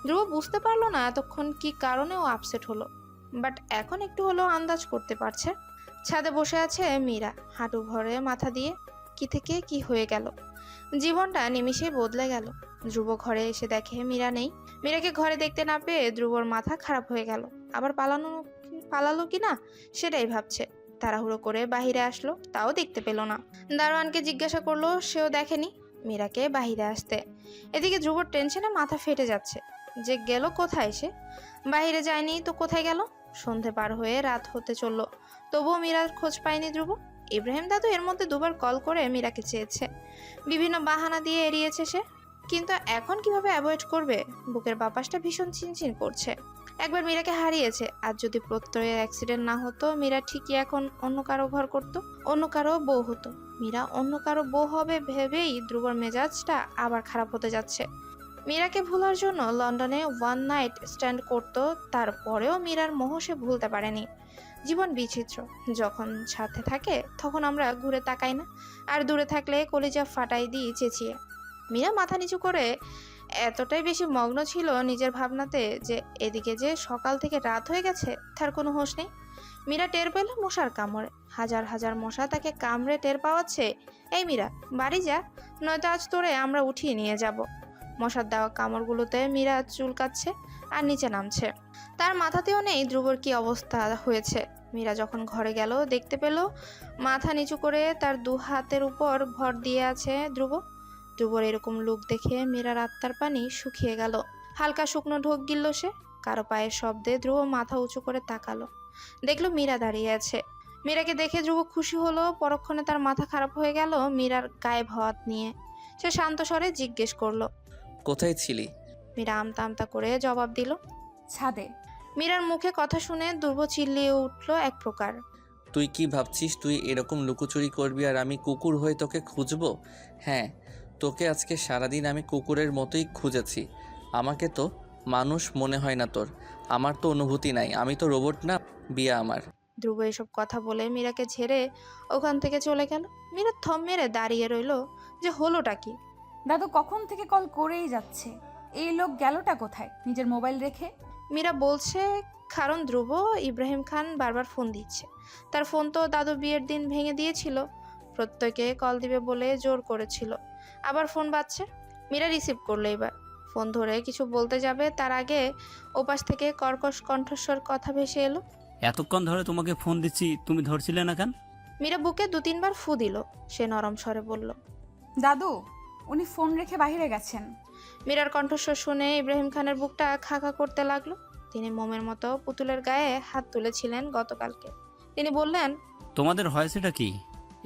ধ্রুব বুঝতে পারলো না এতক্ষণ কি কারণে ও আপসেট হলো, বাট এখন একটু হলেও আন্দাজ করতে পারছে। ছাদে বসে আছে মীরা, হাঁটু ভরে মাথা দিয়ে। কি থেকে কি হয়ে গেল, জীবনটা নিমিষেই বদলে গেল। ধ্রুব ঘরে এসে দেখে মীরা নেই। মীরাকে ঘরে দেখতে না পেয়ে ধ্রুবর মাথা খারাপ হয়ে গেল। আবার পালালো কি না সেটাই ভাবছে। তাড়াহুড়ো করে বাহিরে আসলো, তাও দেখতে পেল না। দারোয়ানকে জিজ্ঞাসা করলো, সেও দেখেনি মীরাকে বাহিরে আসতে। এদিকে ধ্রুবর টেনশনে মাথা ফেটে যাচ্ছে। যে গেল কোথায় সে? বাহিরে যায়নি তো কোথায় গেল? সন্ধে পার হয়ে রাত হতে চললো, তবুও মীরার খোঁজ পায়নি ধ্রুব। ইব্রাহিম দাদু এর মধ্যে দুবার কল করে মীরাকে চেয়েছে, বিভিন্ন বাহানা দিয়ে এড়িয়েছে সে। কিন্তু এখন কিভাবে অ্যাভয়েড করবে? বুকের বাপাসটা ভীষণ চিনচিন করছে। একবার মীরাকে হারিয়েছে, আর যদি প্রত্যয়ের অ্যাক্সিডেন্ট না হতো মীরা ঠিকই এখন অন্য কারো ঘর করত, অন্য কারো বউ হতো। মীরা অন্য কারো বউ হবে ভেবেই ধ্রুবর মেজাজটা আবার খারাপ হতে যাচ্ছে। মীরাকে ভোলার জন্য লন্ডনে ওয়ান নাইট স্ট্যান্ড করতো, তারপরেও মীরার মোহ সে ভুলতে পারেনি। জীবন বিচিত্র, যখন সাথে থাকে তখন আমরা ঘুরে তাকাই না, আর দূরে থাকলে কলিজা ফাটাই দিই চেঁচিয়ে। মীরা মাথা নিচু করে এতটাই বেশি মগ্ন ছিল নিজের ভাবনাতে যে এদিকে যে সকাল থেকে রাত হয়ে গেছে তার কোনো হোশ নেই। মীরা টের পেল মশার কামড়ে, হাজার হাজার মশা তাকে কামড়ে টের পাওয়াচ্ছে। এই মীরা, বাড়ি যা, নয়তো আজ তোরে আমরা উঠিয়ে নিয়ে যাব। মশার দেওয়া কামড়গুলোতে মীরা চুলকাচ্ছে আর নিচে নামছে। তার মাথাতেও নেই ধ্রুবর কি অবস্থা হয়েছে। মীরা যখন ঘরে গেল দেখতে পেল মাথা নিচু করে তার দু হাতের উপর ভর দিয়ে আছে ধ্রুব। ধ্রুবর এরকম লুক দেখে মীরার আত্মার পানি শুকিয়ে গেল। হালকা শুকনো ঢোক গিলল সে। কারো পায়ের শব্দে ধ্রুব মাথা উঁচু করে তাকালো, দেখলো মীরা দাঁড়িয়ে আছে। মীরাকে দেখে ধ্রুব খুশি হলো। পরক্ষণে তার মাথা খারাপ হয়ে গেল মীরার গায়েব হওয়া নিয়ে। সে শান্ত স্বরে জিজ্ঞেস করলো, কোথায় ছিলি? মীরা আমতা আমতা করে জবাব দিল, ছাদে। মীরার মুখে কথা শুনে ধ্রুব চিল্লিয়ে উঠল এক প্রকার। তুই কি ভাবছিস তুই এরকম লুকোচুরি করবি আর আমি কুকুর হয়ে তোকে খুঁজবো? হ্যাঁ, তোকে আজকে সারাদিন আমি কুকুরের মতোই খুঁজেছি। আমাকে তো মানুষ মনে হয় না তোর। আমার তো অনুভূতি নাই, আমি তো রোবট না। বিয়া আমার। ধ্রুব এসব কথা বলে মীরাকে ঝেড়ে ওখান থেকে চলে গেল। মীরা থম মেরে দাঁড়িয়ে রইল যে হলোটা কি। দাদু কখন থেকে কল করেই যাচ্ছে, এই লোক গেলটা কোথায় নিজের মোবাইল রেখে? মীরা বলছে কারণ ধ্রুব ইব্রাহিম খান বারবার ফোন দিচ্ছে। তার ফোন তো দাদু বিয়ের দিন ভেঙে দিয়েছিল, প্রত্যেকে কল দিবে বলে জোর করেছিল। আবার ফোন বাজছে। মীরা রিসিভ করলো। এবার ফোন ধরে কিছু বলতে যাবে তার আগে ওপাশ থেকে কর্কশ কণ্ঠস্বর কথা ভেসে এলো, এতক্ষণ ধরে তোমাকে ফোন দিচ্ছি, তুমি ধরছিলে না কেন? মীরা বুকে 2-3 বার ফু দিল। সে নরম স্বরে বলল, দাদু উনি ফোন রেখে বাইরে গেছেন। মীরার কণ্ঠস্বর শুনে ইব্রাহিম খানের বুকটা খাকা করতে লাগলো। তিনি মোমের মতো পুতুলের গায়ে হাত তুলেছিলেন গতকালকে। তিনি বললেন, তোমাদের হয়েছেটা কি?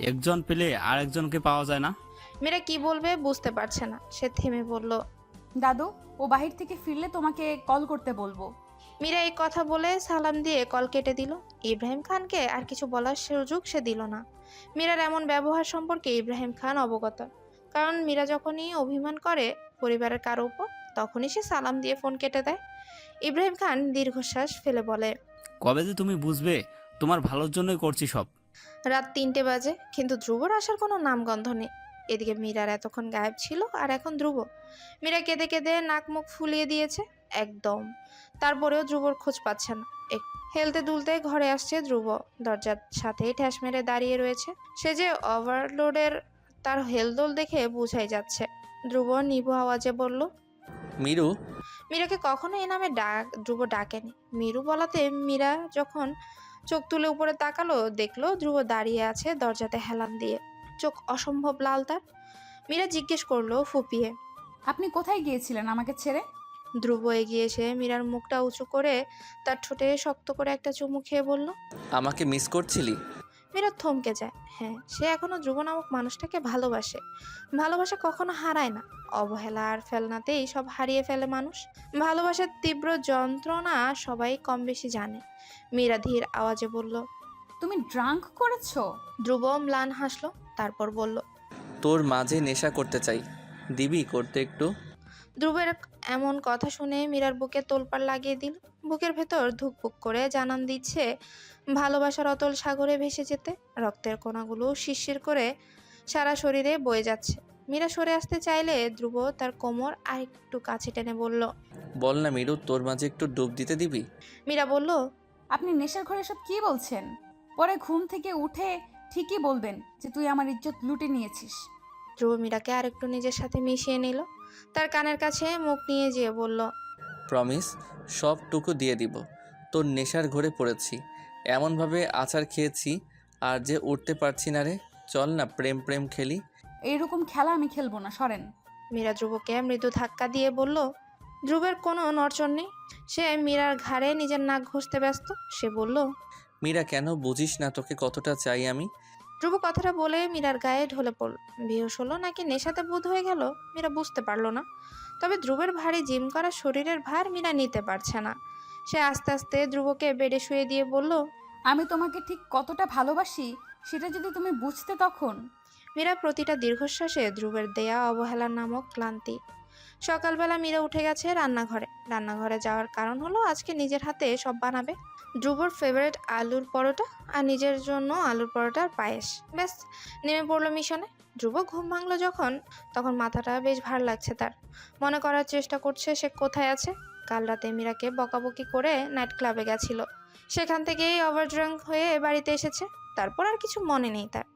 একজন পেলে আর একজনকে পাওয়া যায় না? মীরা কি বলবে বুঝতে পারছে না। সে থেমে বলল, দাদু ও বাহির থেকে ফিরলে তোমাকে কল করতে বলবো। মীরা এই কথা বলে সালাম দিয়ে কল কেটে দিল। ইব্রাহিম খানকে আর কিছু বলার সুযোগ সে দিল না। মীরার এমন ব্যবহার সম্পর্কে ইব্রাহিম খান অবগত, কারণ মীরা যখনই অভিমান করে পরিবারের কারো উপর তখনই সে সালাম দিয়ে ফোন কেটে দেয়। ইব্রাহিম খান দীর্ঘশ্বাস ফেলে বলে, কবে যে তুমি বুঝবে তোমার ভালোর জন্যই করছি সব। রাত 3টে বাজে, কিন্তু ধ্রুবর আসার কোনো নামগন্ধ নেই। এদিকে মীরার এতক্ষণ গায়েব ছিল আর এখন ধ্রুব। মীরা কেঁদে কেঁদে নাক মুখ ফুলিয়ে দিয়েছে। একদম। তারপরেও ধ্রুবর খোঁজ পাচ্ছে না। হেলতে দুলতে ঘরে আসছে ধ্রুব। দরজার সাথেই ঠ্যাস মেরে দাঁড়িয়ে রয়েছে। সে যে ওভারলোডের, তার হেলদোল দেখে বোঝাই যাচ্ছে। ধ্রুব নিভু আওয়াজে বলল, মিরু। মীরাকে কখনো এ নামে ধ্রুব ডাকেনি। মিরু বলাতে মীরা যখন চোখ তুলে উপরে তাকালো, দেখলো ধ্রুব দাঁড়িয়ে আছে দরজাতে হেলান দিয়ে, চোখ অসম্ভব লাল তার। মীরা জিজ্ঞেস করলো ফুপিয়ে, আপনি কোথায় গিয়েছিলেন আমাকে ছেড়ে? ধ্রুব এগিয়ে এসে মীরার মুখটা উঁচু করে তার ঠোঁটে শক্ত করে একটা চুমু খেয়ে বলল। আমাকে মিস করছিলি? মীরা থমকে যায়। হ্যাঁ, সে এখনো ধ্রুব নামক মানুষটাকে ভালোবাসে। ভালোবাসা কখনো হারায় না। অবহেলা আর ফেলনাতেই সব হারিয়ে ফেলে মানুষ। ভালোবাসার তীব্র যন্ত্রণা সবাই কম বেশি জানে। মীরা ধীর আওয়াজে বলল। তুমি ড্রাঙ্ক করেছো? ধ্রুব ম্লান হাসলো, তারপর বলল, তোর মাঝে নেশা করতে চাই, দিবি করতে একটু? ধ্রুবের এমন কথা শুনে মীরার বুকে তোলপাড় লাগিয়ে দিল। বুকের ভেতর ধুকপুক করে জানান দিচ্ছে ভালোবাসার অতল সাগরে ভেসে যেতে। রক্তের কণাগুলো শিরশির করে সারা শরীরে বয়ে যাচ্ছে। মীরা সরে আসতে চাইলে ধ্রুব তার কোমর আরেকটু কাছে টেনে বলল। বল না মিরু, তোর মাঝে একটু ডুব দিতে দিবি? মীরা বলল, আপনি নেশার ঘরে সব কি বলছেন? পরে ঘুম থেকে উঠে ঠিকই বলবেন যে তুই আমার ইজ্জত লুটে নিয়েছিস। ধ্রুব মীরাকে আরেকটু নিজের সাথে মিশিয়ে নিল। তার কানের কাছে মুখ নিয়ে যেয়ে বলল, প্রমিস, সবটুকু দিয়ে দিব। তোর নেশার ঘরে পড়েছি, এমনভাবে আছাড় খেয়েছি আর যে উঠতে পারছি না রে। চল না প্রেম প্রেম খেলি। এইরকম খেলা আমি খেলবো না, সরেন। মীরা ধ্রুবকে মৃদু ধাক্কা দিয়ে বলল। ধ্রুবের কোনো নড়চড় নেই। সে মীরার ঘাড়ে নিজের নাক ঘষতে ব্যস্ত। সে বলল, মীরা কেন বুঝিস না তোকে কতটা চাই আমি? ধ্রুব কথাটা বলে মীরার গায়ে ঢলে পড়ল। বেহুশ হলো নাকি নেশাতে বুধ হয়ে গেল মীরা বুঝতে পারল না। তবে ধ্রুবের ভারী জিম করা শরীরের ভার মীরা নিতে পারছে না। সে আস্তে আস্তে ধ্রুবকে বেডে শুয়ে দিয়ে বলল, আমি তোমাকে ঠিক কতটা ভালোবাসি সেটা যদি তুমি বুঝতে তখন। মীরা প্রতিটা দীর্ঘশ্বাসে ধ্রুবের দেয়া অবহেলা নামক ক্লান্তি। সকালবেলা মীরা উঠে গেছে রান্নাঘরে। রান্নাঘরে যাওয়ার কারণ হলো আজকে নিজের হাতে সব বানাবে। ধ্রুবর ফেভারিট আলুর পরোটা আর নিজের জন্য আলুর পরোটার পায়েস। ব্যাস, নেমে পড়লো মিশনে। ধ্রুব ঘুম ভাঙলো যখন, তখন মাথাটা বেশ ভার লাগছে তার। মনে করার চেষ্টা করছে সে কোথায় আছে। কাল রাতে মীরাকে বকাবকি করে নাইট ক্লাবে গেছিল। সেখান থেকেই ওভারড্রাঙ্ক হয়ে বাড়িতে এসেছে। তারপর আর কিছু মনে নেই তার।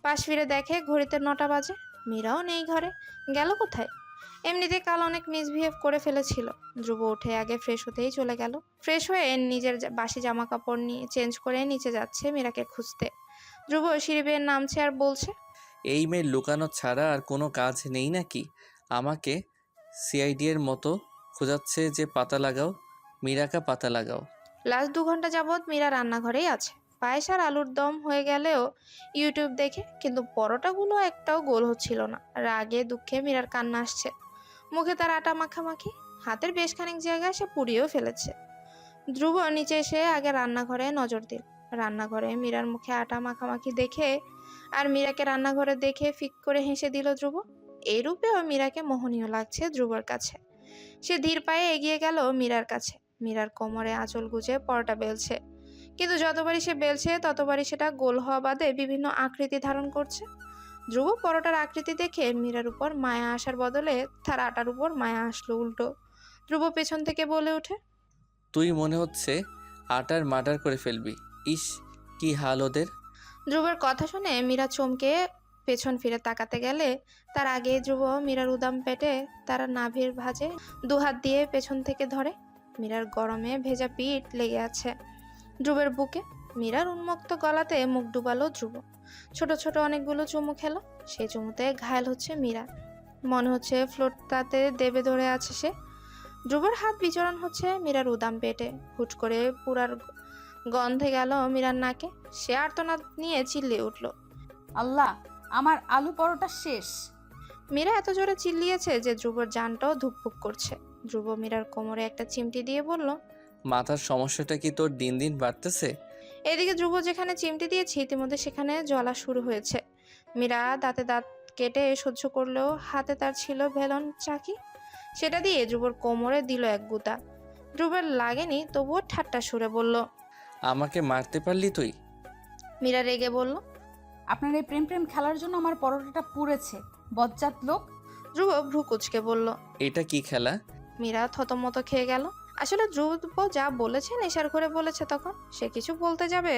পাশ ফিরে দেখে ঘড়িতে 9টা বাজে। মীরাও নেই ঘরে, গেল কোথায়? এমনিতে কাল অনেক মিসবিহেভ করে ফেলেছিল। ধ্রুব উঠে আগে ফ্রেশ হতেই চলে গেল। ফ্রেশ হয়ে নিজের বাসি জামা কাপড় নিয়ে চেঞ্জ করে নিচে যাচ্ছে মীরাকে খুঁজতে। ধ্রুব সিঁড়ি বেয়ে নামছে আর বলছে, এই মেয়ের লুকানো ছাড়া আর কোনো কাজ নেই নাকি? আমাকে সিআইডি এর মতো খোঁজাচ্ছে যে পাতা লাগাও, মীরাকা পাতা লাগাও। লাস্ট 2 ঘন্টা যাবৎ মীরা রান্নাঘরেই আছে। পায়েস আর আলুর দম হয়ে গেলেও ইউটিউব দেখে, কিন্তু পরোটাগুলো একটাও গোল হচ্ছিল না। রাগে দুঃখে মীরার কান্না আসছে। মুখে তার আটা মাখামাখি, হাতের বেশ খানিক জায়গায় সে পুড়িয়েও ফেলেছে। ধ্রুব নিচে এসে আগে রান্নাঘরে নজর দিল। রান্নাঘরে মীরার মুখে আটা মাখামাখি দেখে আর মীরাকে রান্নাঘরে দেখে ফিক করে হেসে দিল ধ্রুব। এই রূপেও মীরাকে মোহনীয় লাগছে ধ্রুবর কাছে। সে ধীর পায়ে এগিয়ে গেল মীরার কাছে। মীরার কোমরে আঁচল গুজে পরোটা বেলছে, কিন্তু যতবারই সে বেলছে ততবারই সেটা গোল হওয়া বাদে বিভিন্ন আকৃতি ধারণ করছে। ধ্রুব পরোটার আকৃতি দেখে মীরার উপর মায়া আসার বদলে তার আটার উপর মায়া আসলো উল্টো। ধ্রুব পেছন থেকে বলে ওঠে, তুই মনে হচ্ছে আটার মার্ডার করে ফেলবি। ইস, কি হাল ওদের। ধ্রুবের কথা শুনে মীরা চমকে পেছন ফিরে তাকাতে গেলে তার আগে ধ্রুব মীরার উদাম পেটে তার নাভির ভাঁজে 2 হাত দিয়ে পেছন থেকে ধরে। মীরার গরমে ভেজা পিঠ লেগে আছে ধ্রুবের বুকে। মীরার উন্মুক্ত গলাতে মুখ ডুবালো ধ্রুব। ছোট ছোট অনেকগুলো চুমু খেলো। সেই চুমুতে ঘায়েল হচ্ছে মীরা। মনে হচ্ছে ফ্লোটটাতে দেবে ধরে আছে সে। ধ্রুবের হাত বিচরণ হচ্ছে মীরার উদাম পেটে। হুট করে পুরার গন্ধে গেল মীরার নাকে। সে আর্তনাদ নিয়ে চিল্লিয়ে উঠল, আল্লাহ, আমার আলু পরোটা শেষ। মীরা এত জোরে চিল্লিয়েছে যে ধ্রুবর জানটাও ধুকপুক করছে। ধ্রুব মীরার কোমরে একটা চিমটি দিয়ে বলল, মাথার সমস্যাটা কি তোর দিন দিন বাড়তেছে? এদিকে ধ্রুব যেখানে চিমটি দিয়েছে ইতিমধ্যে সেখানে জ্বলা শুরু হয়েছে। মীরা দাঁতে দাঁত কেটে সহ্য করলেও হাতে তার ছিল ভেলন চাকি। সেটা দিয়ে ধ্রুবর কোমরে দিল এক গুতা। ধ্রুবের লাগেনি, তবুও ঠাট্টা সুরে বলল, আমাকে মারতে পারলি তুই? মীরা রেগে বলল। আপনার এই প্রেম প্রেম খেলার জন্য আমার পরোটাটা পুড়েছে, বজ্জাত লোক। ধ্রুব ভ্রু কুচকে বলল, এটা কি খেলা? মীরা থতমত খেয়ে গেল। আসলে ধ্রুব যা বলেছে নেশার করে বলেছে। তখন সে কিছু বলতে যাবে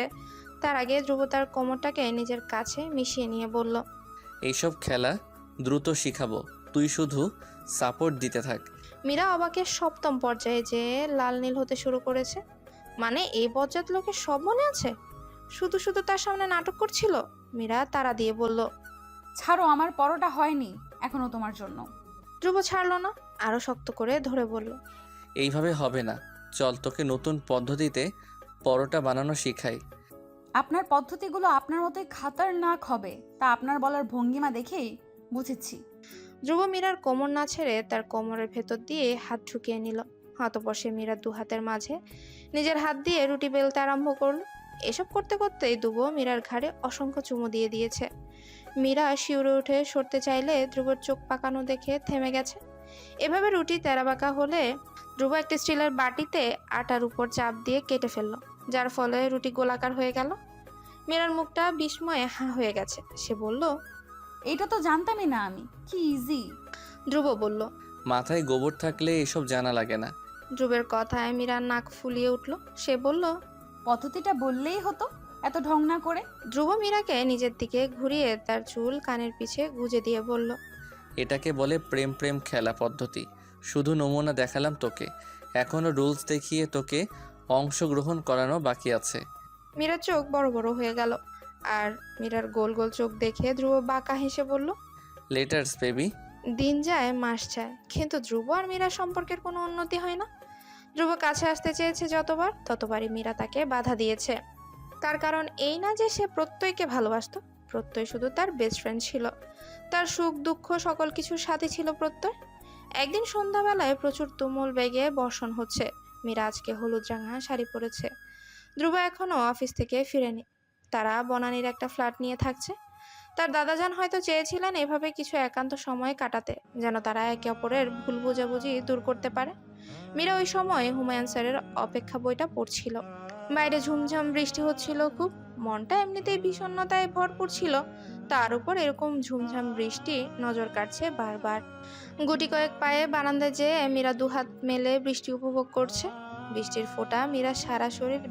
তার আগে ধ্রুব তার কোমরটাকে নিজের কাছে মিশিয়ে নিয়ে বলল, এইসব খেলা দ্রুত শিখাবো, তুই শুধু সাপোর্ট দিতে থাক। মীরা অবাকের সপ্তম পর্যায়ে যে লাল নীল হতে শুরু করেছে। মানে এই বজ্জাত লোকের সব মনে আছে, শুধু শুধু তার সামনে নাটক করছিল। মীরা তাড়া দিয়ে বলল, ছাড়ো, আমার পরোটা হয়নি এখনো তোমার জন্য। ধ্রুব ছাড়লো না, আরো শক্ত করে ধরে বলল, এইভাবে হবে না, চল তোকে নতুন পদ্ধতিতে পরোটা বানানো শিখাই। আপনার পদ্ধতিগুলো আপনার মতোই খাতারনাক হবে, তা আপনার বলার ভঙ্গিমা দেখেই বুঝেছি। ধ্রুব মীরার কোমর না ছেড়ে তার কোমরের ভেতর দিয়ে হাত ঢুকিয়ে নিল। অতঃপর সে মীরার দু হাতের মাঝে নিজের হাত দিয়ে রুটি বেলতে আরম্ভ করলো। এসব করতে করতেই ধ্রুব মীরার ঘাড়ে অসংখ্য চুমু দিয়ে দিয়েছে। মীরা শিউরে উঠে সরতে চাইলে ধ্রুবর চোখ পাকানো দেখে থেমে গেছে। এভাবে রুটি তেরাবাঁকা হলে ধ্রুব একটি স্টিলের বাটিতে আটার উপর চাপ দিয়ে কেটে ফেললো, যার ফলে রুটি গোলাকার হয়ে গেল। মীরার মুখটা বিস্ময়ে হাঁ হয়ে গেছে। সে বলল, এটা তো জানতামই না আমি, কি ইজি। ধ্রুব বলল। মাথায় গোবর থাকলে এসব জানা লাগে না। ধ্রুবের কথায় মীরার নাক ফুলিয়ে উঠল। সে বলল, পদ্ধতিটা বললেই হতো, এত ঢং না করে। ধ্রুব মীরাকে নিজের দিকে ঘুরিয়ে তার চুল কানের পিছে গুজে দিয়ে বলল, এটাকে বলে প্রেম প্রেম খেলা পদ্ধতি। শুধু নমুনা দেখালাম তোকে, এখনো রুলস দেখিয়ে তোকে অংশগ্রহণ করানো বাকি আছে। মীরার চোখ বড় বড় হয়ে গেল। আর মীরার গোল গোল চোখ দেখে ধ্রুব বাঁকা হেসে বলল, লেটার্স বেবি। দিন যায় মাস যায়, কিন্তু ধ্রুব আর মীরার সম্পর্কের কোনো উন্নতি হয় না। ধ্রুব কাছে আসতে চেয়েছে যতবার, ততবারই মীরা তাকে বাধা দিয়েছে। তার কারণ এই না যে সে প্রত্যয়কে ভালোবাসতো। প্রত্যয় শুধু তার বেস্ট ফ্রেন্ড ছিল, তার সুখ দুঃখ সকল কিছুর সাথে ছিল প্রত্যয়। একদিন সন্ধ্যাবেলায় প্রচুর তুমুল বেগে বর্ষণ হচ্ছে। মীরা আজকে হলুদ রাঙা শাড়ি পরেছে। ধ্রুব এখনও অফিস থেকে ফিরেনি। তারা বনানীর একটা ফ্ল্যাট নিয়ে থাকছে। তার দাদাজান হয়তো চেয়েছিলেন এভাবে কিছু একান্ত সময় কাটাতে, যেন তারা একে অপরের ভুল বোঝাবুঝি দূর করতে পারে। মীরা ওই সময় হুমায়ুন স্যারের অপেক্ষা বইটা পড়ছিল। বাইরে ঝুমঝাম বৃষ্টি হচ্ছিল খুব। মনটা এমনিতেই বিষণ্ণতায় ভরপুর ছিল, তার উপর এরকম ঝুমঝাম বৃষ্টি নজর কাটছে বারবার। গুটি কয়েক পায়ে বারান্দায় যেয়ে মীরা দুহাত মেলে বৃষ্টি উপভোগ করছে। বৃষ্টির ফোঁটা মীরা সারা শরীর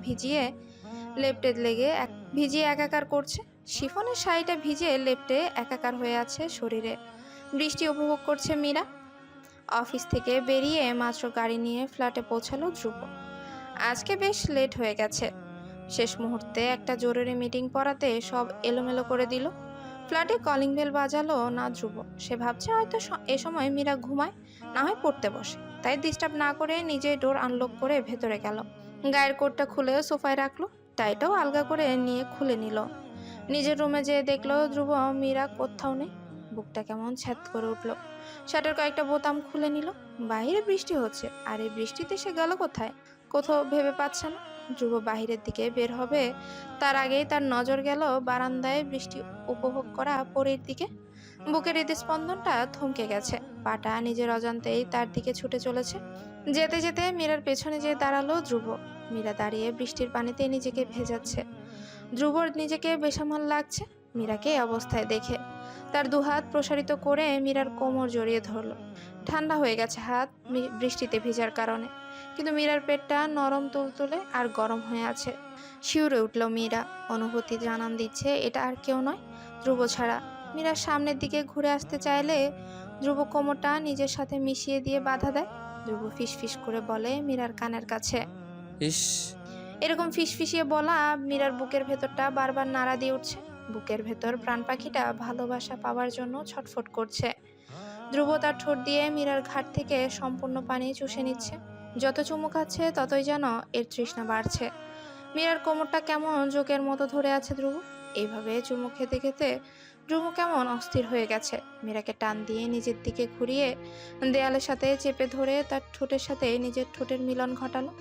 ভিজিয়ে একাকার করছে। শিফনের শাড়িটা ভিজে লেপ্টে একাকার হয়ে আছে শরীরে। বৃষ্টি উপভোগ করছে মীরা। অফিস থেকে বেরিয়ে মাত্র গাড়ি নিয়ে ফ্ল্যাটে পৌঁছালো ধ্রুব। আজকে বেশ লেট হয়ে গেছে। শেষ মুহূর্তে একটা জরুরি মিটিং পড়াতে সব এলোমেলো করে দিল। ফ্ল্যাটে কলিং বেল বাজালো না ধ্রুব। সে ভাবছে হয়তো এ সময় মীরা ঘুমায়, না হয় পড়তে বসে, তাই ডিস্টার্ব না করে নিজে ডোর আনলক করে ভেতরে গেল। গায়ের কোটটা খুলে সোফায় রাখলো, টাইটাও আলগা করে নিয়ে খুলে নিল। নিজের রুমে যেয়ে দেখলো ধ্রুব মীরা কোথাও নেই। বুকটা কেমন ছ্যাদ করে উঠলো। শার্টের কয়েকটা বোতাম খুলে নিল। বাইরে বৃষ্টি হচ্ছে, আর এই বৃষ্টিতে সে গেল কোথায়? কোথাও ভেবে পাচ্ছে না। ধ্রুব বাহিরের দিকে বের হবে তার আগেই তার নজর গেল বারান্দায় বৃষ্টি উপভোগ করা পরীর দিকে। বুকের হৃদস্পন্দনটা থমকে গেছে। পাটা নিজের অজান্তেই তার দিকে ছুটে চলেছে। যেতে যেতে মীরার পেছনে যেয়ে দাঁড়ালো ধ্রুব। মীরা দাঁড়িয়ে বৃষ্টির পানিতে নিজেকে ভেজাচ্ছে। ধ্রুবর নিজেকে বেসামাল লাগছে মীরাকে এই অবস্থায় দেখে। তার দুহাত প্রসারিত করে মীরার কোমর জড়িয়ে ধরল। ঠান্ডা হয়ে গেছে হাত বৃষ্টিতে ভিজার কারণে, কিন্তু মীরার পেটটা নরম তুলতুলে আর গরম হয়ে আছে। শিউরে উঠল মীরা। অনুভূতি জানান দিচ্ছে এটা আর কেউ নয়, ধ্রুব ছাড়া। মীরার সামনের দিকে ঘুরে আসতে চাইলে ধ্রুব কোমরটা নিজের সাথে মিশিয়ে দিয়ে বাধা দেয়। ধ্রুব ফিসফিস করে বলে মীরার কানের কাছে। ইস, এরকম ফিসফিসিয়ে বলা মীরার বুকের ভেতরটা বারবার নাড়া দিয়ে উঠছে। বুকের ভেতর প্রাণ পাখিটা ভালোবাসা পাওয়ার জন্য ছটফট করছে। ধ্রুব তার ঠোঁট দিয়ে মীরার ঘাট থেকে সম্পূর্ণ পানি চুষে নিচ্ছে। যত চুমু খাচ্ছে ততই যেন এর তৃষ্ণা বাড়ছে। মীরার কোমরটা কেমন জোকের মতো ধরে আছে ধ্রুব। এইভাবে চুমু খেতে খেতে ধ্রুব কেমন অস্থির হয়ে গেছে। মীরাকে টান দিয়ে নিজের দিকে ঘুরিয়ে দেয়ালের সাথে চেপে ধরে তার ঠোঁটের সাথে নিজের ঠোঁটের মিলন ঘটালো।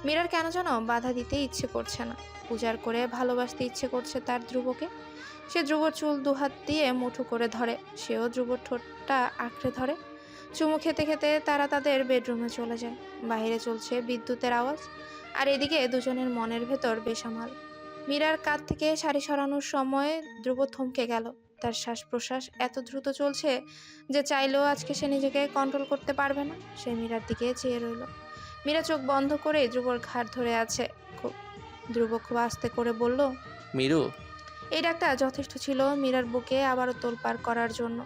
মীরার কেন যেন বাধা দিতে ইচ্ছে করছে না, উজাড় করে ভালোবাসতে ইচ্ছে করছে তার ধ্রুবকে। সে ধ্রুবর চুল দুহাত দিয়ে মুঠো করে ধরে, সেও ধ্রুবর ঠোঁটটা আঁকড়ে ধরে। চুমু খেতে খেতে তারা তাদের বেডরুমে চলে যায়। বাইরে চলছে বিদ্যুতের আওয়াজ, আর এদিকে দুজনের মনের ভেতর বেসামাল। মীরার কাঁধ থেকে শাড়ি সরানোর সময় ধ্রুব থমকে গেল। তার শ্বাস প্রশ্বাস এত দ্রুত চলছে যে চাইলেও আজকে সে নিজেকে কন্ট্রোল করতে পারবে না। সে মীরার দিকে চেয়ে রইল। মীরা চোখ বন্ধ করে ধ্রুবর ঘাড় ধরে আছে। ধ্রুব খুব আস্তে করে বলল, মিরু। এই ডাকটা যথেষ্ট ছিল মীরার বুকে আবারও তোলপাড় করার জন্য।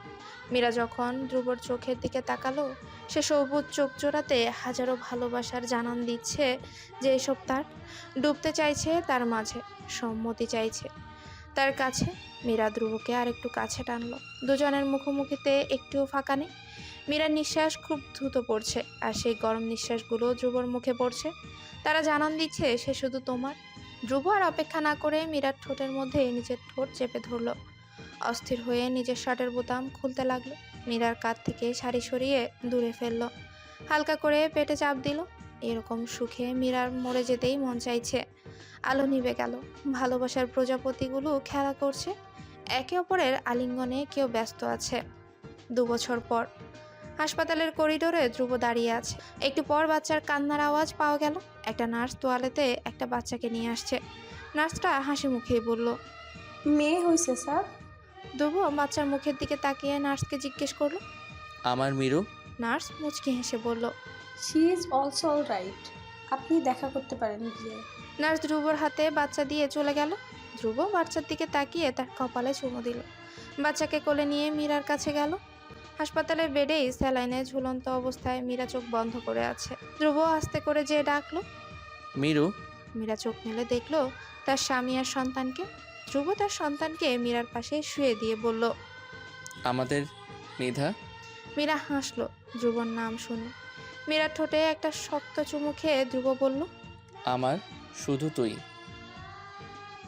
মীরা যখন ধ্রুবর চোখের দিকে তাকালো, সে সবুজ চোখ জোড়াতে হাজারো ভালোবাসার জানান দিচ্ছে যে এসব তার, ডুবতে চাইছে তার মাঝে, সম্মতি চাইছে তার কাছে। মীরা ধ্রুবকে আর একটু কাছে টানলো। দুজনের মুখোমুখিতে একটুও ফাঁকা নেই। মীরার নিঃশ্বাস খুব দ্রুত পড়ছে, আর সেই গরম নিঃশ্বাসগুলো ধ্রুবর মুখে পড়ছে। তারা জানান দিচ্ছে সে শুধু তোমার। ধ্রুব আর অপেক্ষা না করে মীরার ঠোঁটের মধ্যে নিজের ঠোঁট চেপে ধরল। অস্থির হয়ে নিজের শার্টের বোতাম খুলতে লাগলো। মীরার কাঁধ থেকে শাড়ি সরিয়ে দূরে ফেললো। হালকা করে পেটে চাপ দিল। এরকম সুখে মীরার মরে যেতেই মন চাইছে। আলো নিভে গেল। ভালোবাসার প্রজাপতিগুলো খেলা করছে। একে অপরের আলিঙ্গনে কেউ ব্যস্ত আছে। 2 বছর পর হাসপাতালের করিডোরে ধ্রুব দাঁড়িয়ে আছে। একটু পর বাচ্চার কান্নার আওয়াজ পাওয়া গেল। একটা নার্স তোয়ালেতে একটা বাচ্চাকে নিয়ে আসছে। নার্সটা হাসি মুখেই বলল, মেয়ে হয়েছে স্যার। ধ্রুব বাচ্চার মুখের দিকে তাকিয়ে নার্সকে জিজ্ঞেস করলো। আমার মিরু। নার্স মুচকি হেসে বলল, she is also all right. আপনি দেখা করতে পারেন গিয়ে। নার্স ধ্রুবর হাতে বাচ্চা দিয়ে চলে গেল। ধ্রুব বাচ্চার দিকে তাকিয়ে তার কপালে চুমু দিল। বাচ্চাকে কোলে নিয়ে মীরার কাছে গেল। হাসপাতালের বেডেই স্যালাইনে ঝুলন্ত অবস্থায় মীরা চোখ বন্ধ করে আছে। ধ্রুব আস্তে করে যেয়ে ডাকলো, মিরু। মীরা চোখ মেলে দেখলো তার স্বামী আর সন্তানকে। ধ্রুব তার সন্তানকে মীরার পাশে শুয়ে দিয়ে বলল, আমাদের মেধা। মীরা হাসলো ধ্রুবর নাম শুনে। মীরার ঠোঁটে একটা শক্ত চুমু খেয়ে ধ্রুব বলল, আমার শুধু তুই।